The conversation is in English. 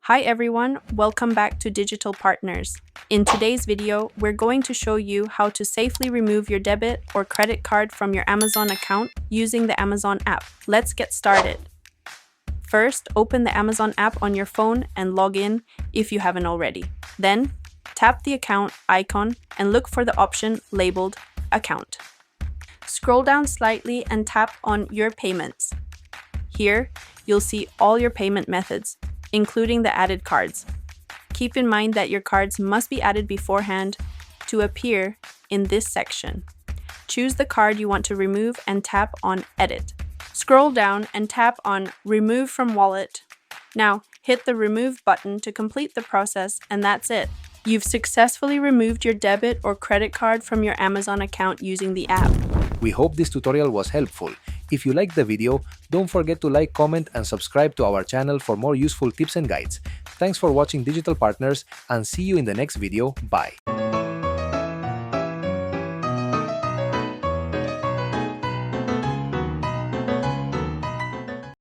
Hi everyone, welcome back to Digital Partners. In today's video, we're going to show you how to safely remove your debit or credit card from your Amazon account using the Amazon app. Let's get started. First, open the Amazon app on your phone and log in if you haven't already. Then, tap the account icon and look for the option labeled Account. Scroll down slightly and tap on Your Payments. Here, you'll see all your payment methods, including the added cards. Keep in mind that your cards must be added beforehand to appear in this section. Choose the card you want to remove and tap on Edit. Scroll down and tap on Remove from Wallet. Now, hit the Remove button to complete the process, and that's it. You've successfully removed your debit or credit card from your Amazon account using the app. We hope this tutorial was helpful. If you liked the video, don't forget to like, comment, and subscribe to our channel for more useful tips and guides. Thanks for watching Digital Partners, and see you in the next video. Bye.